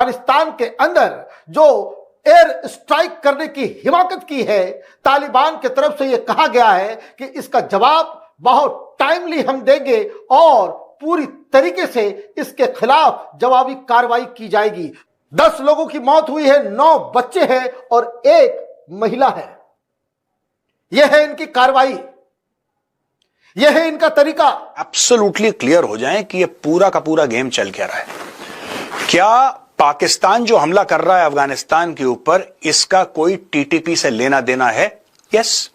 अफगानिस्तान के अंदर जो एयर स्ट्राइक करने की हिमाकत की है, तालिबान की तरफ से यह कहा गया है कि इसका जवाब बहुत टाइमली हम देंगे और पूरी तरीके से इसके खिलाफ जवाबी कार्रवाई की जाएगी। 10 लोगों की मौत हुई है, 9 बच्चे हैं और 1 महिला है। यह है इनकी कार्रवाई, यह है इनका तरीका। एब्सोल्युटली क्लियर हो जाए कि यह पूरा का पूरा गेम चल क्या रहा है। क्या पाकिस्तान जो हमला कर रहा है अफगानिस्तान के ऊपर, इसका कोई टीटीपी से लेना देना है? यस,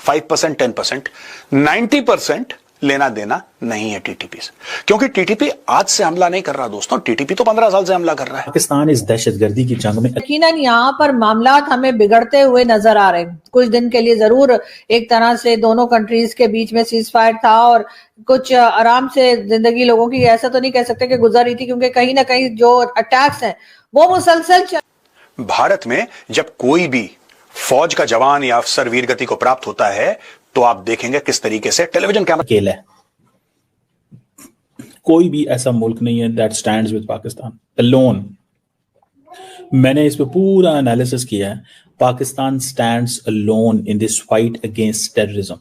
5%, 10%, 90% लेना देना नहीं है टीटीपी से, क्योंकि टीटीपी आज से हमला नहीं कर रहा दोस्तों, टीटीपी तो 15 साल से हमला कर रहा है। पाकिस्तान इस दहशतगर्दी की जंग में यकीनन यहाँ पर मामलात हमें बिगड़ते हुए नजर आ रहे हैं। कुछ दिन के लिए जरूर एक तरह से दोनों कंट्रीज के बीच में सीज फायर था और कुछ आराम से जिंदगी लोगों की, ऐसा तो नहीं कह सकते कि गुजर रही थी, क्योंकि कहीं ना कहीं जो अटैक्स हैं वो मुसलसल भारत में जब कोई भी फौज का जवान या अफसर वीरगति को प्राप्त होता है तो आप देखेंगे किस तरीके से टेलीविजन कैमरा अकेला है। कोई भी ऐसा मुल्क नहीं है that stands with Pakistan alone. मैंने इस पे पूरा एनालिसिस किया है। Pakistan stands alone in this fight against terrorism.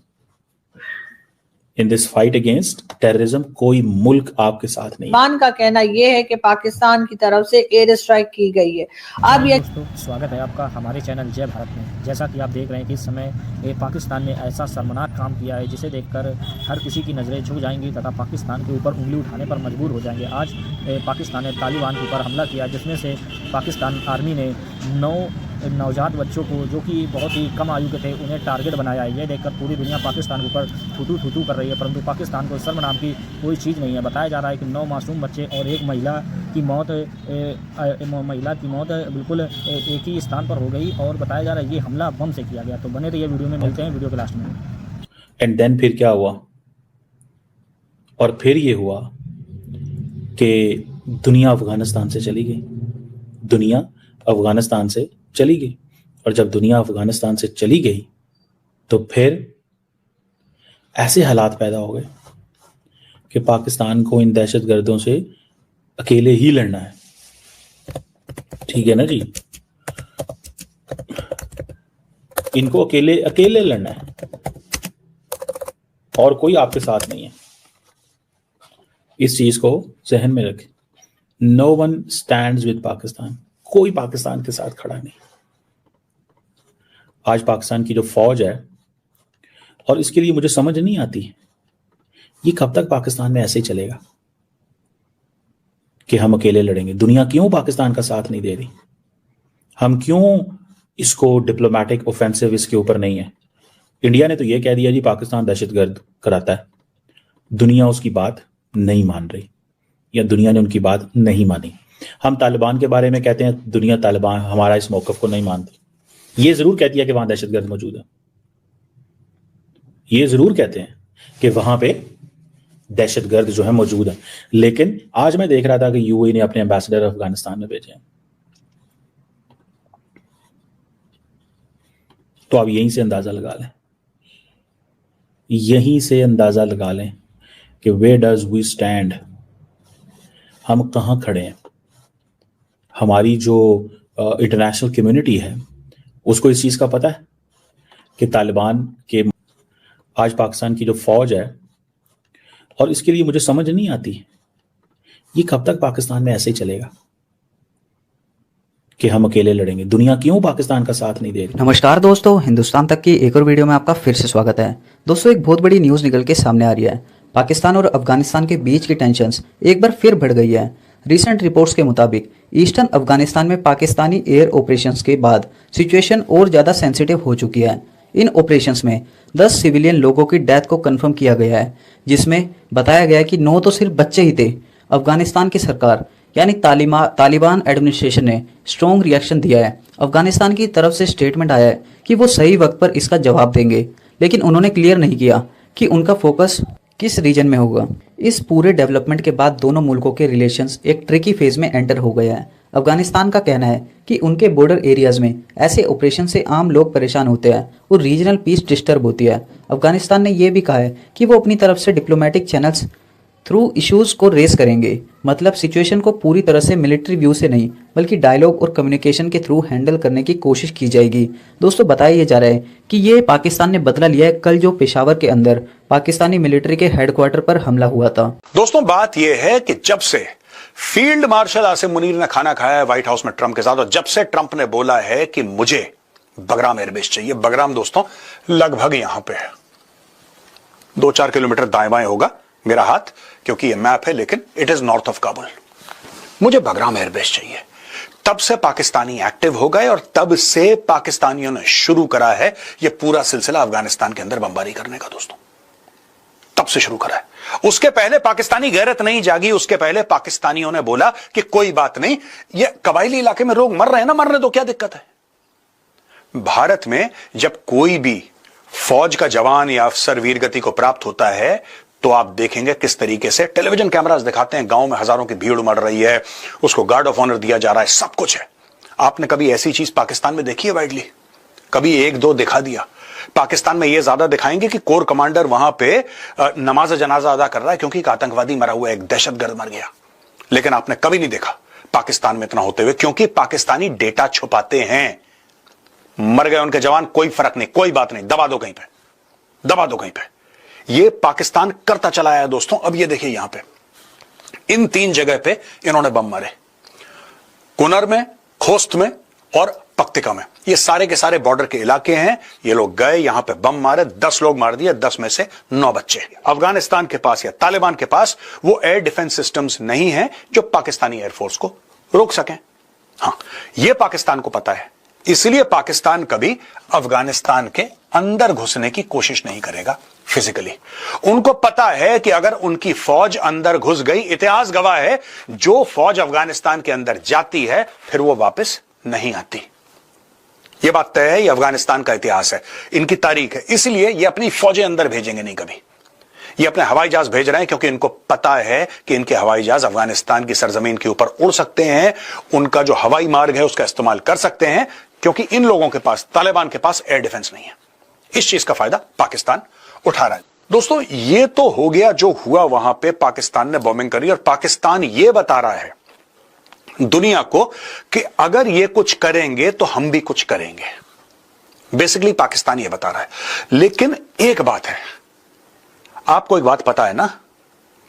In this fight against terrorism कोई मुल्क आपके साथ नहीं। मान का कहना यह है कि पाकिस्तान की तरफ से एयर स्ट्राइक की गई है। अब ये दोस्तों, स्वागत है आपका हमारे चैनल जय भारत में। जैसा कि आप देख रहे हैं कि इस समय पाकिस्तान ने ऐसा शर्मनाक काम किया है जिसे देखकर हर किसी की नज़रें झुक जाएंगी तथा पाकिस्तान के ऊपर उंगली उठाने पर मजबूर हो जाएंगे। आज पाकिस्तान ने तालिबान के ऊपर हमला किया, जिसमें से पाकिस्तान आर्मी ने 9 नवजात बच्चों को, जो कि बहुत ही कम आयु के थे, उन्हें टारगेट बनाया है। ये देखकर पूरी दुनिया पाकिस्तान के ऊपर थूथू कर रही है, परंतु पाकिस्तान को शर्म नाम की कोई चीज़ नहीं है। बताया जा रहा है कि 9 मासूम बच्चे और 1 महिला की मौत बिल्कुल एक ही स्थान पर हो गई और बताया जा रहा है ये हमला बम से किया गया। तो बने रहिए वीडियो में, मिलते हैं वीडियो के लास्ट में। एंड देन फिर क्या हुआ? और फिर ये हुआ कि दुनिया अफगानिस्तान से चली गई। दुनिया अफगानिस्तान से चली गई और जब दुनिया अफगानिस्तान से चली गई तो फिर ऐसे हालात पैदा हो गए कि पाकिस्तान को इन दहशतगर्दों से अकेले ही लड़ना है। ठीक है ना जी, इनको अकेले लड़ना है और कोई आपके साथ नहीं है। इस चीज को जहन में रखें। No one stands with Pakistan. कोई पाकिस्तान के साथ खड़ा नहीं। आज पाकिस्तान की जो फौज है, और इसके लिए मुझे समझ नहीं आती ये कब तक पाकिस्तान में ऐसे ही चलेगा कि हम अकेले लड़ेंगे। दुनिया क्यों पाकिस्तान का साथ नहीं दे रही? हम क्यों इसको डिप्लोमेटिक ऑफेंसिव इसके ऊपर नहीं है? इंडिया ने तो ये कह दिया जी पाकिस्तान दहशतगर्द कराता है। दुनिया उसकी बात नहीं मान रही या दुनिया ने उनकी बात नहीं मानी। हम तालिबान के बारे में कहते हैं, दुनिया तालिबान हमारा इस मौकफ को नहीं मानती। ये जरूर कहती है कि वहां दहशतगर्द मौजूद है, ये जरूर कहते हैं कि वहां पे दहशतगर्द जो है मौजूद है। लेकिन आज मैं देख रहा था कि यूएई ने अपने एम्बेसडर अफगानिस्तान में भेजे हैं। तो आप यहीं से अंदाजा लगा लें कि वेयर डज वी स्टैंड, हम कहां खड़े हैं। हमारी जो इंटरनेशनल कम्युनिटी है उसको इस चीज़ का पता है कि तालिबान के आज पाकिस्तान की जो फौज है, और इसके लिए मुझे समझ नहीं आती ये कब तक पाकिस्तान में ऐसे ही चलेगा कि हम अकेले लड़ेंगे। दुनिया क्यों पाकिस्तान का साथ नहीं दे रही? नमस्कार दोस्तों, हिंदुस्तान तक की एक और वीडियो में आपका फिर से स्वागत है। दोस्तों, एक बहुत बड़ी न्यूज़ निकल के सामने आ रही है। पाकिस्तान और अफगानिस्तान के बीच की टेंशंस एक बार फिर बढ़ गई है। रिसेंट रिपोर्ट्स के मुताबिक ईस्टर्न अफगानिस्तान में पाकिस्तानी एयर ऑपरेशंस के बाद सिचुएशन और ज़्यादा सेंसिटिव हो चुकी है। इन ऑपरेशंस में 10 सिविलियन लोगों की डेथ को कंफर्म किया गया है, जिसमें बताया गया है कि 9 तो सिर्फ बच्चे ही थे। अफगानिस्तान की सरकार यानी तालिबान एडमिनिस्ट्रेशन ने स्ट्रॉन्ग रिएक्शन दिया है। अफगानिस्तान की तरफ से स्टेटमेंट आया है कि वो सही वक्त पर इसका जवाब देंगे, लेकिन उन्होंने क्लियर नहीं किया कि उनका फोकस किस रीजन में होगा। इस पूरे डेवलपमेंट के बाद दोनों मुल्कों के रिलेशंस एक ट्रिकी फेज में एंटर हो गया है। अफगानिस्तान का कहना है कि उनके बॉर्डर एरियाज में ऐसे ऑपरेशन से आम लोग परेशान होते हैं और रीजनल पीस डिस्टर्ब होती है। अफगानिस्तान ने यह भी कहा है कि वो अपनी तरफ से डिप्लोमेटिक चैनल्स थ्रू इश्यूज को रेस करेंगे। मतलब सिचुएशन को पूरी तरह से मिलिट्री व्यू से नहीं बल्कि डायलॉग और कम्युनिकेशन के थ्रू हैंडल करने की कोशिश की जाएगी। दोस्तों बताया ये जा रहा है कि ये पाकिस्तान ने बदला लिया है कल जो पेशावर के अंदर पाकिस्तानी मिलिट्री के हेडक्वार्टर पर हमला हुआ था। दोस्तों बात यह है कि जब से फील्ड मार्शल आसिम मुनीर ने खाना खाया है व्हाइट हाउस में ट्रंप के साथ, और जब से ट्रंप ने बोला है कि मुझे बगराम एयरबेस चाहिए, बगराम दोस्तों लगभग यहां पे है, 2-4 किलोमीटर दाएं बाएं होगा मेरा हाथ, क्योंकि ये मैप है, लेकिन it is north of Kabul. मुझे बगराम एयरबेस चाहिए। तब से पाकिस्तानी एक्टिव हो गए और तब से पाकिस्तानियों ने शुरू करा है ये पूरा सिलसिला अफगानिस्तान के अंदर बमबारी करने का। दोस्तों तब से शुरू करा है। उसके पहले पाकिस्तानी गैरत नहीं जागी, उसके पहले पाकिस्तानियों ने बोला कि कोई बात नहीं, ये कबायली इलाके में लोग मर रहे हैं ना, मरने दो, क्या दिक्कत है। भारत में जब कोई भी फौज का जवान या अफसर वीरगति को प्राप्त होता है तो आप देखेंगे किस तरीके से टेलीविजन कैमरास दिखाते हैं, गांव में हजारों की भीड़ उमड़ रही है, उसको गार्ड ऑफ ऑनर दिया जा रहा है, सब कुछ है। आपने कभी ऐसी चीज पाकिस्तान में देखी है वाइडली? कभी 1-2 दिखा दिया। पाकिस्तान में यह ज्यादा दिखाएंगे कि कोर कमांडर वहां पे नमाज जनाजा अदा कर रहा है क्योंकि एक आतंकवादी मरा हुआ है, एक दहशतगर्द मर गया। लेकिन आपने कभी नहीं देखा पाकिस्तान में इतना होते हुए, क्योंकि पाकिस्तानी डेटा छुपाते हैं। मर गए उनके जवान, कोई फर्क नहीं, कोई बात नहीं, दबा दो कहीं पे, दबा दो कहीं पे। ये पाकिस्तान करता चला आया दोस्तों। अब ये देखिए यहां पे इन 3 जगह पे इन्होंने बम मारे, कुनर में, खोस्त में और पक्तिका में। ये सारे के सारे बॉर्डर के इलाके हैं। ये लोग गए यहां पे बम मारे, 10 लोग मार दिए, 10 में से 9 बच्चे। अफगानिस्तान के पास या तालिबान के पास वो एयर डिफेंस सिस्टम्स नहीं है जो पाकिस्तानी एयरफोर्स को रोक सकें। हां, ये पाकिस्तान को पता है, इसलिए पाकिस्तान कभी अफगानिस्तान के अंदर घुसने की कोशिश नहीं करेगा फिजिकली। उनको पता है कि अगर उनकी फौज अंदर घुस गई, इतिहास गवाह है, जो फौज अफगानिस्तान के अंदर जाती है फिर वो वापस नहीं आती। यह बात तय है, यह अफगानिस्तान का इतिहास है, इनकी तारीख है। इसलिए ये अपनी फौजें अंदर भेजेंगे नहीं कभी। ये अपने हवाई जहाज भेज रहे हैं क्योंकि इनको पता है कि इनके हवाई जहाज अफगानिस्तान की सरजमीन के ऊपर उड़ सकते हैं, उनका जो हवाई मार्ग है उसका इस्तेमाल कर सकते हैं, क्योंकि इन लोगों के पास, तालिबान के पास एयर डिफेंस नहीं है। इस चीज का फायदा पाकिस्तान उठा रहा है। दोस्तों ये तो हो गया जो हुआ वहां पे, पाकिस्तान ने बॉम्बिंग करी, और पाकिस्तान ये बता रहा है दुनिया को कि अगर ये कुछ करेंगे तो हम भी कुछ करेंगे। बेसिकली पाकिस्तान ये बता रहा है। लेकिन एक बात है, आपको एक बात पता है ना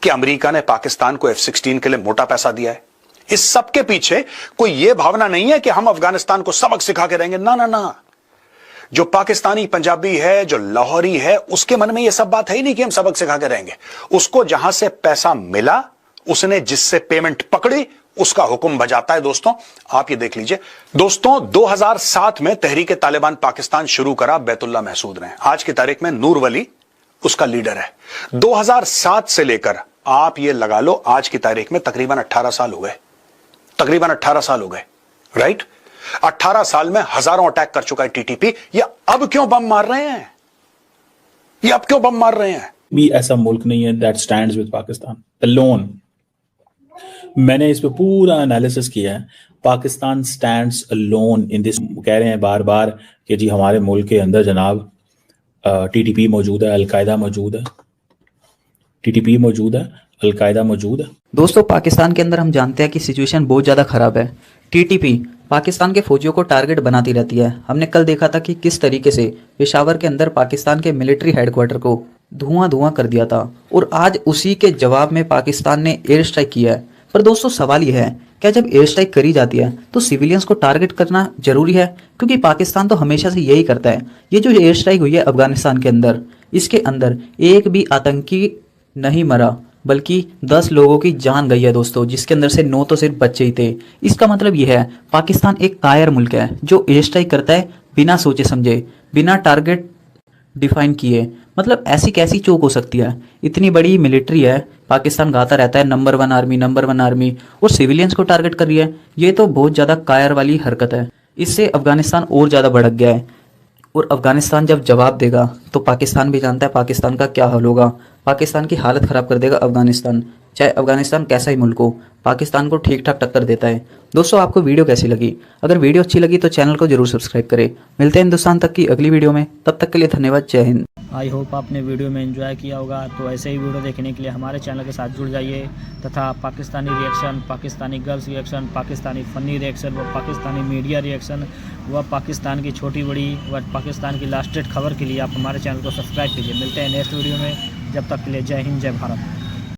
कि अमेरिका ने पाकिस्तान को F-16 के लिए मोटा पैसा दिया है। इस सब के पीछे कोई यह भावना नहीं है कि हम अफगानिस्तान को सबक सिखा के रहेंगे, ना ना ना। जो पाकिस्तानी पंजाबी है, जो लाहौरी है, उसके मन में यह सब बात है ही नहीं कि हम सबक सिखा के रहेंगे। उसको जहां से पैसा मिला, उसने जिससे पेमेंट पकड़ी, उसका हुक्म बजाता है। दोस्तों आप ये देख लीजिए। दोस्तों 2007 में तहरीक तालिबान पाकिस्तान शुरू करा बैतुल्ला महसूद ने। आज की तारीख में नूर वली उसका लीडर है। 2007 से लेकर आप ये लगा लो आज की तारीख में तकरीबन 18 साल हो गए, तकरीबन 18 साल हो गए, राइट। 18 साल में हजारों अटैक कर चुका है टीटीपी। ये अब क्यों बम मार रहे हैं? ये अब क्यों बम मार रहे हैं? भी ऐसा मुल्क नहीं है that stands with Pakistan alone. मैंने इस पे पूरा एनालिसिस किया है। Pakistan stands alone in this. कह रहे हैं बार बार कि जी हमारे मुल्क के अंदर जनाब टीटीपी मौजूद है, अलकायदा मौजूद है, टीटीपी मौजूद है, अलकायदा मौजूद है। दोस्तों पाकिस्तान के अंदर हम जानते हैं कि सिचुएशन बहुत ज़्यादा ख़राब है। टीटीपी पाकिस्तान के फौजियों को टारगेट बनाती रहती है। हमने कल देखा था कि किस तरीके से पेशावर के अंदर पाकिस्तान के मिलिट्री हेडक्वार्टर को धुआं कर दिया था, और आज उसी के जवाब में पाकिस्तान ने एयर स्ट्राइक किया है। पर दोस्तों सवाल यह है, क्या जब एयर स्ट्राइक करी जाती है तो सिविलियंस को टारगेट करना जरूरी है? क्योंकि पाकिस्तान तो हमेशा से यही करता है। ये जो एयर स्ट्राइक हुई है अफगानिस्तान के अंदर, इसके अंदर एक भी आतंकी नहीं मरा, बल्कि 10 लोगों की जान गई है दोस्तों, जिसके अंदर से 9 तो सिर्फ बच्चे ही थे। इसका मतलब यह है पाकिस्तान एक कायर मुल्क है जो एयर स्ट्राइक करता है बिना सोचे समझे, बिना टारगेट डिफाइन किए। मतलब ऐसी कैसी चूक हो सकती है? इतनी बड़ी मिलिट्री है, पाकिस्तान गाता रहता है नंबर 1 आर्मी, नंबर 1 आर्मी, और सिविलियंस को टारगेट कर रही है। ये तो बहुत ज़्यादा कायर वाली हरकत है। इससे अफगानिस्तान और ज़्यादा भड़क गया है, और अफगानिस्तान जब जवाब देगा तो पाकिस्तान भी जानता है पाकिस्तान का क्या हाल होगा। पाकिस्तान की हालत ख़राब कर देगा अफगानिस्तान, चाहे अफगानिस्तान कैसा ही मुल्क हो, पाकिस्तान को ठीक ठाक टक्कर देता है। दोस्तों आपको वीडियो कैसी लगी? अगर वीडियो अच्छी लगी तो चैनल को जरूर सब्सक्राइब करें। मिलते हैं हिंदुस्तान तक की अगली वीडियो में, तब तक के लिए धन्यवाद। जय हिंद। आई होप आपने वीडियो में एंजॉय किया होगा। तो ऐसे ही वीडियो देखने के लिए हमारे चैनल के साथ जुड़ जाइए तथा Pakistani reaction, Pakistani girls reaction, Pakistani funny reaction व पाकिस्तानी मीडिया रिएक्शन व पाकिस्तान की छोटी बड़ी व पाकिस्तान की लास्ट डेट खबर के लिए आप हमारे चैनल को सब्सक्राइब कीजिए। मिलते हैं नेक्स्ट वीडियो में, जब तक के लिए जय हिंद, जय भारत।